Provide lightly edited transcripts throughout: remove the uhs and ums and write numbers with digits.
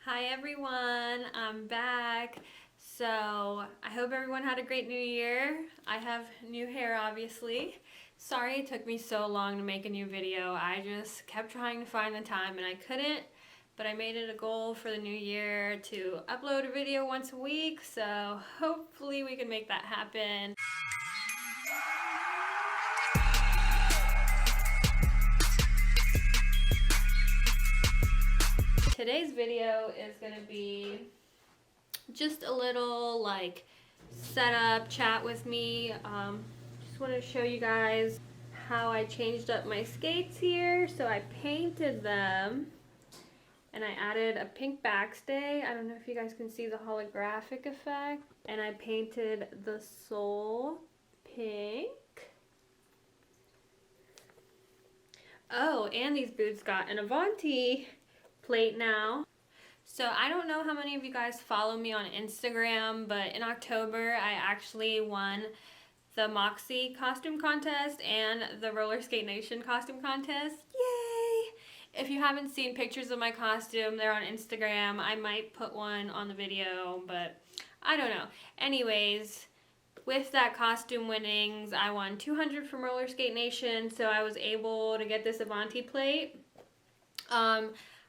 Hi everyone, I'm back. So I hope everyone had a great new year. I have new hair obviously. Sorry it took me so long to make a new video. I just kept trying to find the time and I couldn't, but I made it a goal for the new year to upload a video once a week, so hopefully we can make that happen. Today's video is going to be just a little like setup chat with me. Just want to show you guys how I changed up my skates here. So I painted them and I added a pink backstay. I don't know if you guys can see the holographic effect. And I painted the sole pink. Oh, and these boots got an Avanti plate now. So I don't know how many of you guys follow me on Instagram, but in October I actually won the Moxie costume contest and the Roller Skate Nation costume contest. Yay! If you haven't seen pictures of my costume, they're on Instagram. I might put one on the video, but I don't know. Anyways, with that costume winnings, I won 200 from Roller Skate Nation, so I was able to get this Avanti plate.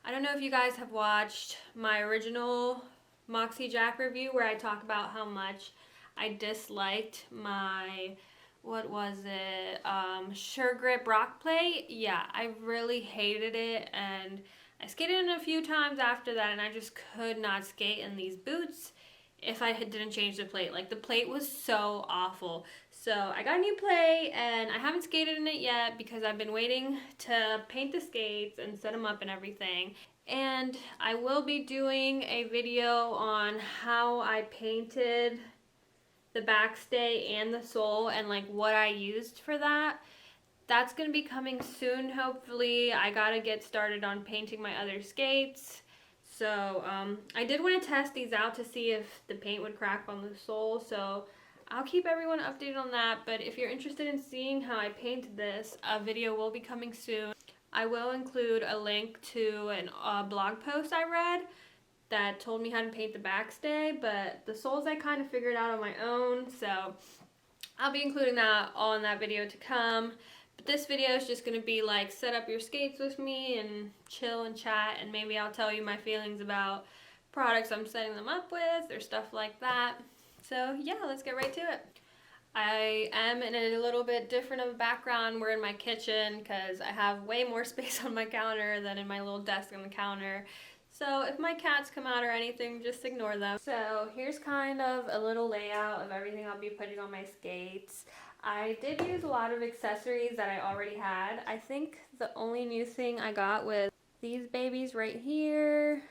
I don't know if you guys have watched my original Moxie Jack review where I talk about how much I disliked my, what was it, Sure Grip rock plate. Yeah, I really hated it, and I skated in a few times after that, and I just could not skate in these boots if I didn't change the plate. Like, the plate was so awful. So I got a new plate and I haven't skated in it yet because I've been waiting to paint the skates and set them up and everything. And I will be doing a video on how I painted the backstay and the sole and like what I used for that. That's going to be coming soon, hopefully. I gotta get started on painting my other skates. So I did want to test these out to see if the paint would crack on the sole, so I'll keep everyone updated on that. But if you're interested in seeing how I painted this, a video will be coming soon. I will include a link to a blog post I read that told me how to paint the backstay, but the soles I kind of figured out on my own, so I'll be including that all in that video to come. But this video is just going to be like set up your skates with me and chill and chat, and maybe I'll tell you my feelings about products I'm setting them up with or stuff like that. So yeah, let's get right to it. I am in a little bit different of a background. We're in my kitchen because I have way more space on my counter than in my little desk on the counter. So if my cats come out or anything, just ignore them. So here's kind of a little layout of everything I'll be putting on my skates. I did use a lot of accessories that I already had. I think the only new thing I got was these babies right here,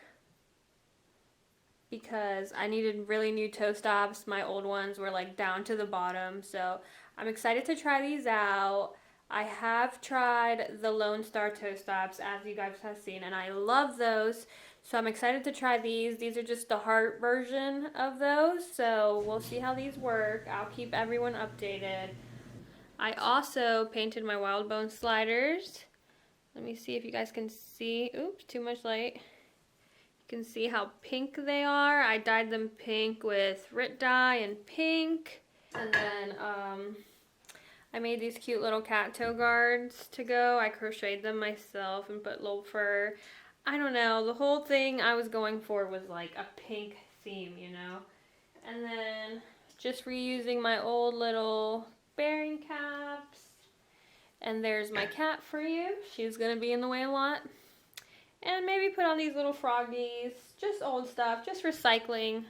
because I needed really new toe stops. My old ones were like down to the bottom, so I'm excited to try these out. I have tried the Lone Star toe stops, as you guys have seen, and I love those, so I'm excited to try these. These are just the heart version of those, so we'll see how these work. I'll keep everyone updated. I also painted my Wild Bone sliders. Let me see if you guys can see. Oops, too much light. You can see how pink they are. I dyed them pink with Rit dye and pink. And then I made these cute little cat toe guards to go. I crocheted them myself and put little fur. I don't know, the whole thing I was going for was like a pink theme, you know. And then just reusing my old little bearing caps. And there's my cat for you. She's gonna be in the way a lot. And maybe put on these little froggies, just old stuff, just recycling.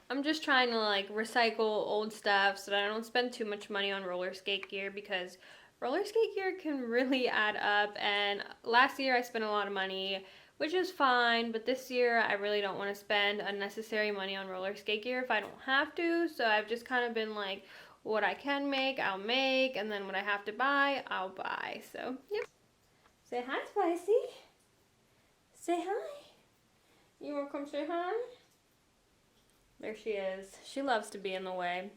I'm just trying to like recycle old stuff so that I don't spend too much money on roller skate gear, because roller skate gear can really add up, and last year I spent a lot of money, which is fine, but this year I really don't want to spend unnecessary money on roller skate gear if I don't have to, so I've just kind of been like, what I can make, I'll make, and then what I have to buy, I'll buy. So, yep. Say hi, Spicy. Say hi. You want to come say hi? There she is. She loves to be in the way.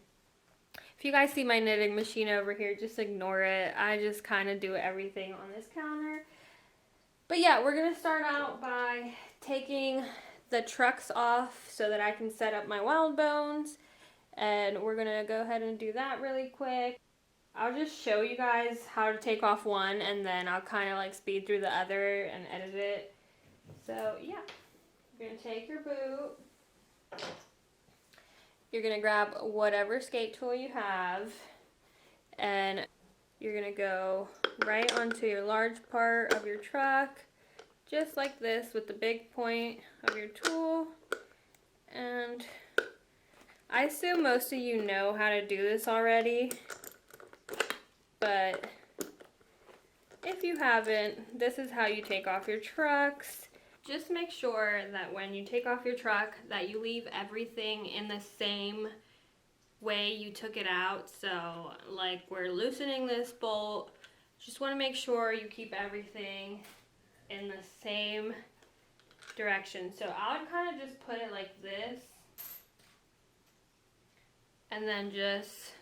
If you guys see my knitting machine over here, just ignore it. I just kind of do everything on this counter. But yeah, we're going to start out by taking the trucks off so that I can set up my wild bones. And we're gonna go ahead and do that really quick. I'll just show you guys how to take off one, and then I'll kind of like speed through the other and edit it. So yeah, you're gonna take your boot. You're gonna grab whatever skate tool you have, and you're gonna go right onto your large part of your truck, just like this, with the big point of your tool. And I assume most of you know how to do this already, but if you haven't, this is how you take off your trucks. Just make sure that when you take off your truck that you leave everything in the same way you took it out. So like we're loosening this bolt, just want to make sure you keep everything in the same direction. So I would kind of just put it like this and then just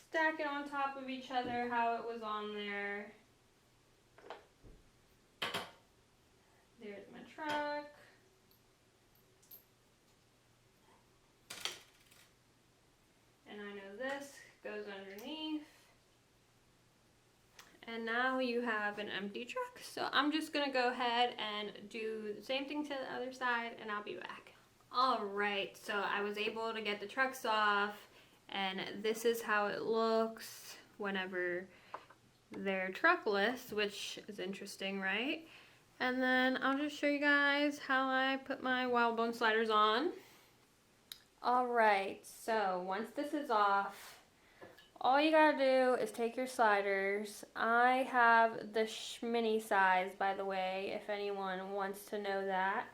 stack it on top of each other how it was on there. There's my truck. And I know this goes underneath. And now you have an empty truck. So I'm just gonna go ahead and do the same thing to the other side, and I'll be back. All right, so I was able to get the trucks off, and this is how it looks whenever they're truckless, which is interesting, right? And then I'll just show you guys how I put my wild bone sliders on. All right, so once this is off, all you gotta do is take your sliders. I have the mini size, by the way, if anyone wants to know that.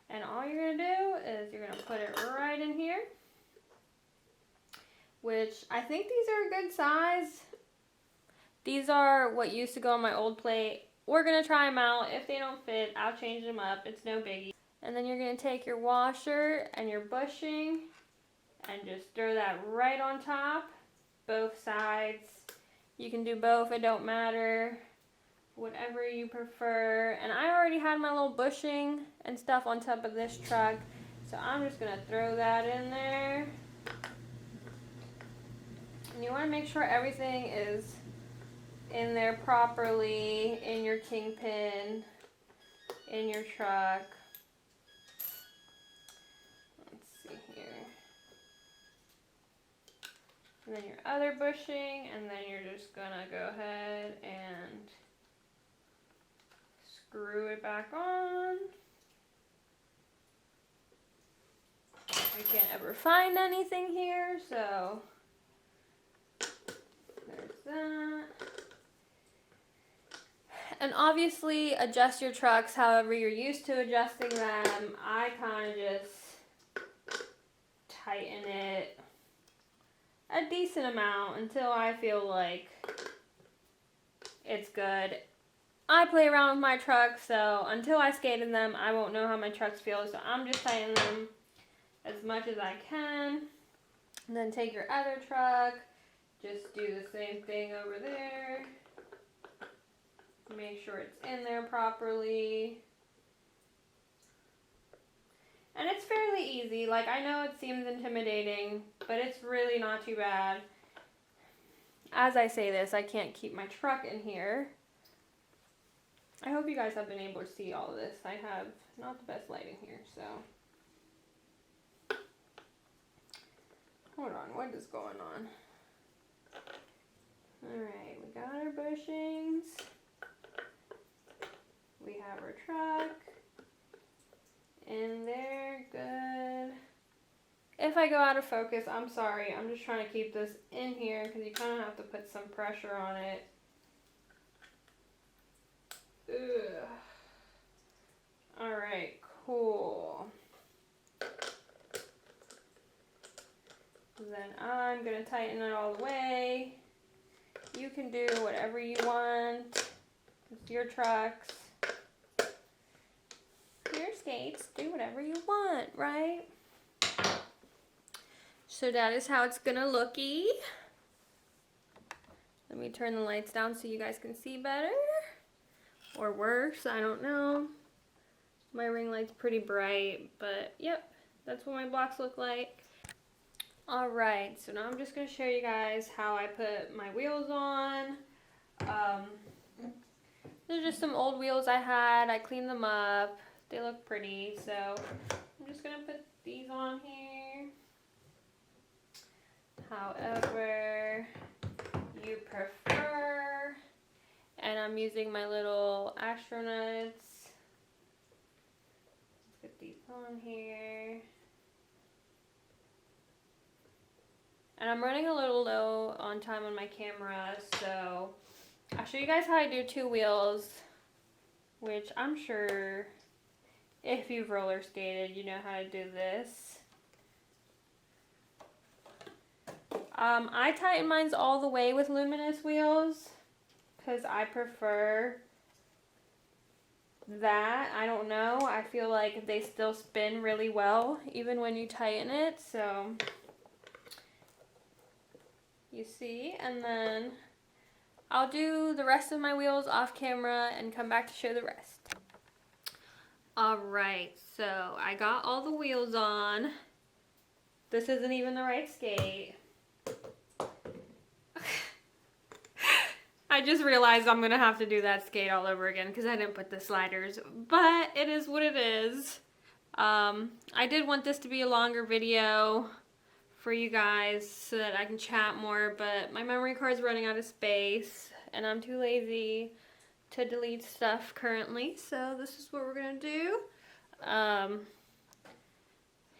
And all you're gonna do is you're gonna put it right in here, which I think these are a good size. These are what used to go on my old plate. We're gonna try them out. If they don't fit, I'll change them up. It's no biggie. And then you're gonna take your washer and your bushing and just throw that right on top, both sides. You can do both, it don't matter, whatever you prefer. And I already had my little bushing and stuff on top of this truck, so I'm just gonna throw that in there. And you wanna make sure everything is in there properly, in your kingpin, in your truck. Let's see here. And then your other bushing, and then you're just gonna go ahead and screw it back on. I can't ever find anything here, so there's that. And obviously adjust your trucks however you're used to adjusting them. I kind of just tighten it a decent amount until I feel like it's good. I play around with my trucks, so until I skate in them, I won't know how my trucks feel. So I'm just tightening them as much as I can. And then take your other truck, just do the same thing over there. Make sure it's in there properly. And it's fairly easy. Like, I know it seems intimidating, but it's really not too bad. As I say this, I can't keep my truck in here. I hope you guys have been able to see all of this. I have not the best lighting here, so. Hold on, what is going on? Alright, we got our bushings. We have our truck in there, good. If I go out of focus, I'm sorry. I'm just trying to keep this in here because you kind of have to put some pressure on it. Ugh. All right, cool. Then I'm gonna tighten it all the way. You can do whatever you want with your trucks. Your skates, do whatever you want, right? So that is how it's gonna looky. Let me turn the lights down so you guys can see better. Or worse, I don't know. My ring light's pretty bright, but yep, that's what my blocks look like. Alright, so now I'm just going to show you guys how I put my wheels on. They're just some old wheels I had. I cleaned them up. They look pretty, so I'm just going to put these on here. However you prefer. And I'm using my little astronauts. Let's get these on here. And I'm running a little low on time on my camera, so I'll show you guys how I do 2 wheels, which I'm sure if you've roller skated, you know how to do this. I tighten mine all the way with luminous wheels because I prefer that. I don't know. I feel like they still spin really well even when you tighten it. So you see, and then I'll do the rest of my wheels off camera and come back to show the rest. Alright, so I got all the wheels on. This isn't even the right skate. I just realized I'm going to have to do that skate all over again because I didn't put the sliders, but it is what it is. I did want this to be a longer video for you guys so that I can chat more, but my memory card's running out of space and I'm too lazy to delete stuff currently, so this is what we're going to do.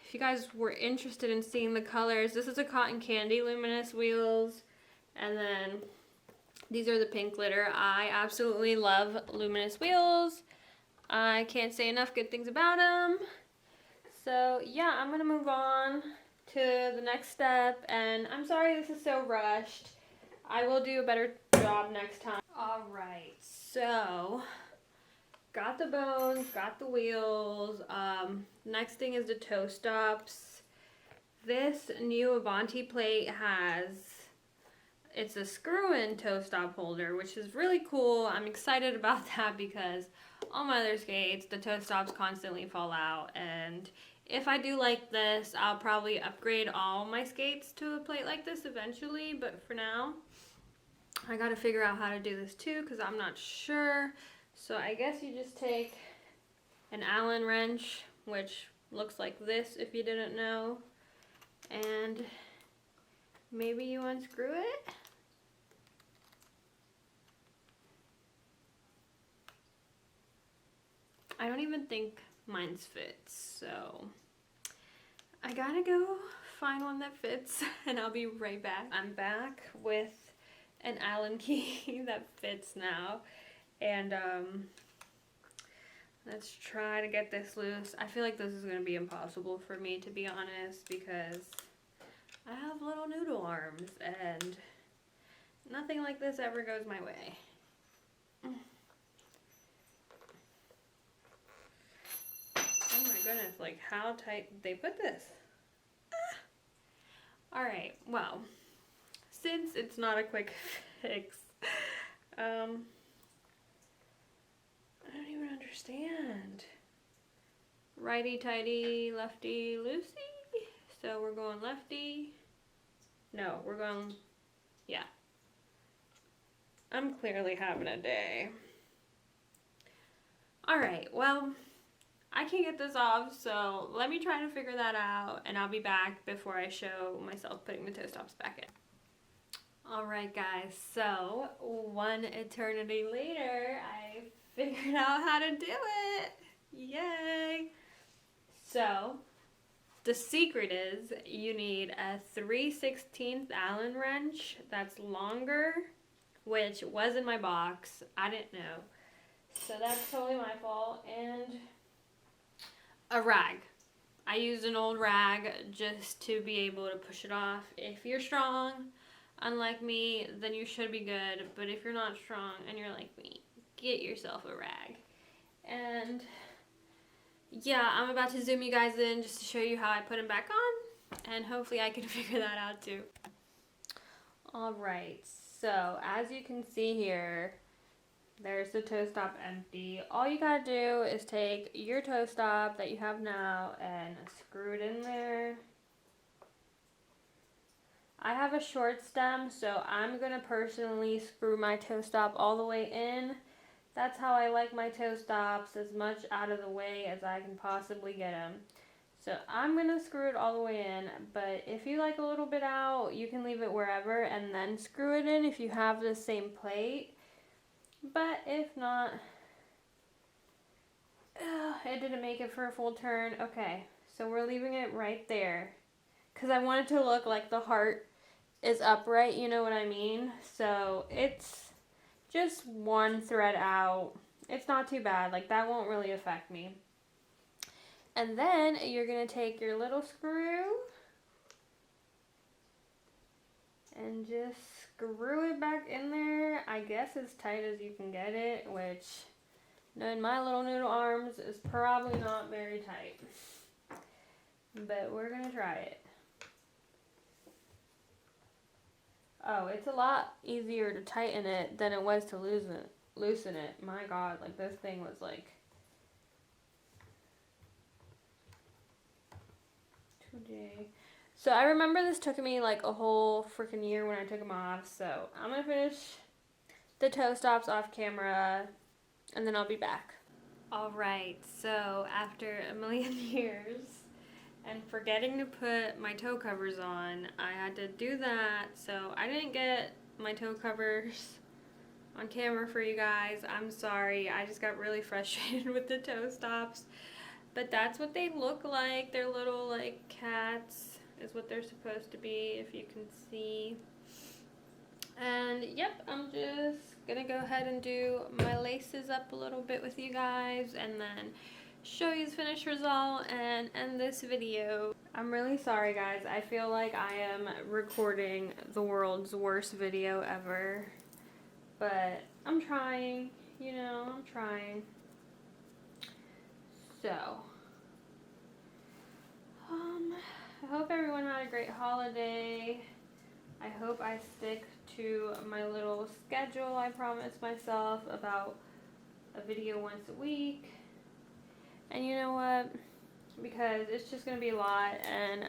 If you guys were interested in seeing the colors, this is a cotton candy luminous wheels, and then these are the pink glitter. I absolutely love luminous wheels. I can't say enough good things about them. So yeah, I'm going to move on to the next step, and I'm sorry this is so rushed. I will do a better job next time. Alright, so got the bones, got the wheels. Next thing is the toe stops. This new Avanti plate it's a screw-in toe stop holder, which is really cool. I'm excited about that because on my other skates, the toe stops constantly fall out. And if I do like this, I'll probably upgrade all my skates to a plate like this eventually. But for now, I gotta figure out how to do this too because I'm not sure. So I guess you just take an Allen wrench, which looks like this if you didn't know, and maybe you unscrew it. I don't even think mine's fits, so I gotta go find one that fits and I'll be right back. I'm back with an Allen key that fits now, and let's try to get this loose. I feel like this is gonna be impossible for me, to be honest, because I have little noodle arms and nothing like this ever goes my way. Oh my goodness, like how tight did they put this? Alright, well, since it's not a quick fix, I don't even understand. Righty tighty, lefty loosey. So we're going lefty. No, we're going, yeah. I'm clearly having a day. Alright, well, I can't get this off, so let me try to figure that out, and I'll be back before I show myself putting the toe stops back in. Alright guys, so one eternity later, I figured out how to do it. Yay! So, the secret is you need a 3/16 Allen wrench that's longer, which was in my box. I didn't know. So that's totally my fault. And a rag. I used an old rag just to be able to push it off. If you're strong, unlike me, then you should be good. But if you're not strong and you're like me, get yourself a rag. And yeah, I'm about to zoom you guys in just to show you how I put them back on. And hopefully I can figure that out too. Alright, so as you can see here, There's the toe stop empty. All you gotta do is take your toe stop that you have now and screw it in there. I have a short stem, so I'm gonna personally screw my toe stop all the way in. That's how I like my toe stops, as much out of the way as I can possibly get them. So I'm gonna screw it all the way in, but if you like a little bit out, you can leave it wherever and then screw it in if you have the same plate. But if not, it didn't make it for a full turn. Okay, so we're leaving it right there because I want it to look like the heart is upright, you know what I mean? So it's just one thread out. It's not too bad, like that won't really affect me. And then you're gonna take your little screw and just screw it back in there, I guess as tight as you can get it, which knowing my little noodle arms is probably not very tight. But we're gonna try it. Oh, it's a lot easier to tighten it than it was to loosen it. My God, like this thing was like today. So I remember this took me like a whole freaking year when I took them off. So I'm gonna finish the toe stops off camera and then I'll be back. Alright, so after a million years and forgetting to put my toe covers on, I had to do that. So I didn't get my toe covers on camera for you guys. I'm sorry, I just got really frustrated with the toe stops. But that's what they look like. They're little like cats is what they're supposed to be, if you can see. And yep, I'm just gonna go ahead and do my laces up a little bit with you guys and then show you the finished result and end this video. I'm really sorry guys, I feel like I am recording the world's worst video ever, but I'm trying, you know, I'm trying. So I hope everyone had a great holiday. I hope I stick to my little schedule I promised myself about a video once a week. And you know what? Because it's just going to be a lot, and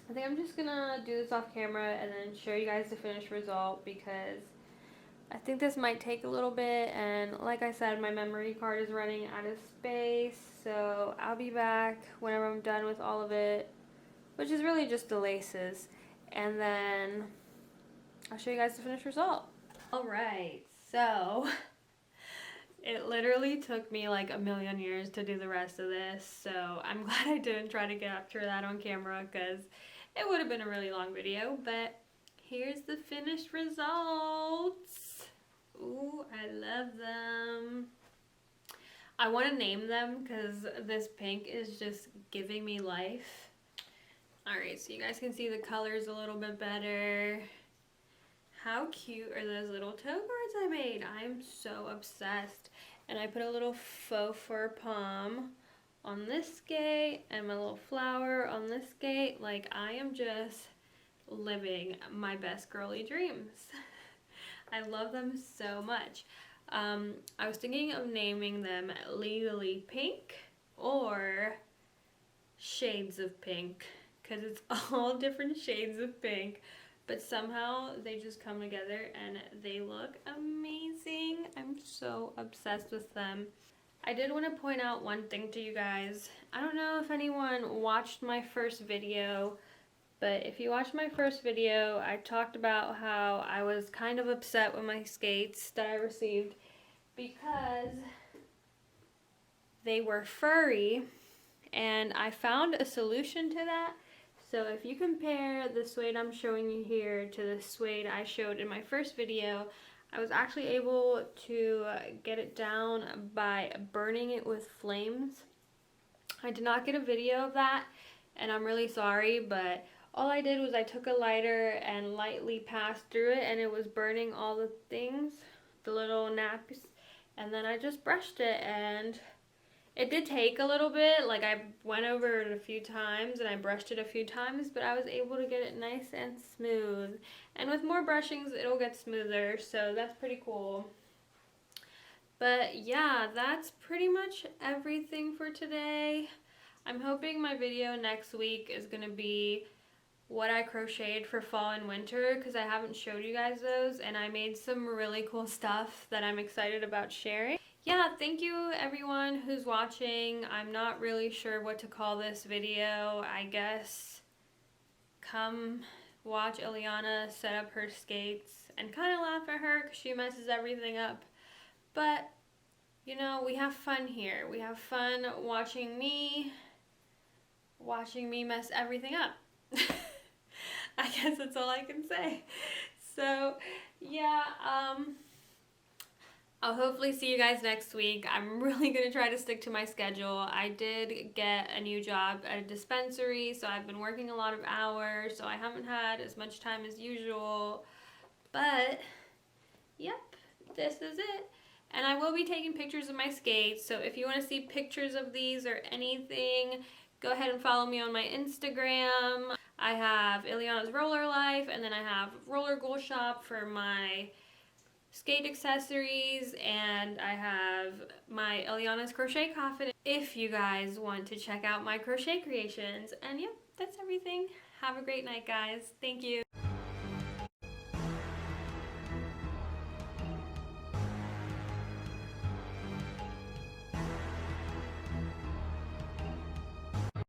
I think I'm just going to do this off camera and then show you guys the finished result, because I think this might take a little bit, and like I said, my memory card is running out of space, so I'll be back whenever I'm done with all of it, which is really just the laces, and then I'll show you guys the finished result. Alright, so it literally took me like a million years to do the rest of this, so I'm glad I didn't try to capture that on camera because it would have been a really long video, but here's the finished results. Ooh, I love them. I want to name them because this pink is just giving me life. Alright, so you guys can see the colors a little bit better. How cute are those little toe guards I made? I am so obsessed. And I put a little faux fur pom on this skate and my little flower on this skate. Like, I am just living my best girly dreams. I love them so much. I was thinking of naming them Legally Pink or Shades of Pink, because it's all different shades of pink, but somehow they just come together and they look amazing. I'm so obsessed with them. I did want to point out one thing to you guys. I don't know if anyone watched my first video, but if you watched my first video, I talked about how I was kind of upset with my skates that I received because they were furry, and I found a solution to that. So if you compare the suede I'm showing you here to the suede I showed in my first video, I was actually able to get it down by burning it with flames. I did not get a video of that, and I'm really sorry, but all I did was I took a lighter and lightly passed through it, and it was burning all the things, the little naps, and then I just brushed it, and it did take a little bit. Like, I went over it a few times and I brushed it a few times, but I was able to get it nice and smooth. And with more brushings, it'll get smoother, so that's pretty cool. But yeah, that's pretty much everything for today. I'm hoping my video next week is going to be what I crocheted for fall and winter, because I haven't showed you guys those, and I made some really cool stuff that I'm excited about sharing. Yeah, thank you everyone who's watching. I'm not really sure what to call this video. I guess come watch Ileana set up her skates and kind of laugh at her because she messes everything up. But, you know, we have fun here. We have fun watching me mess everything up. I guess that's all I can say. So, yeah, I'll hopefully see you guys next week. I'm really going to try to stick to my schedule. I did get a new job at a dispensary, so I've been working a lot of hours, so I haven't had as much time as usual. But, yep, this is it. And I will be taking pictures of my skates, so if you want to see pictures of these or anything, go ahead and follow me on my Instagram. I have Ileana's Roller Life, and then I have Roller Goal Shop for my skate accessories, and I have my Ileana's Crochet Coffin if you guys want to check out my crochet creations. And yep, that's everything. Have a great night, guys. Thank you.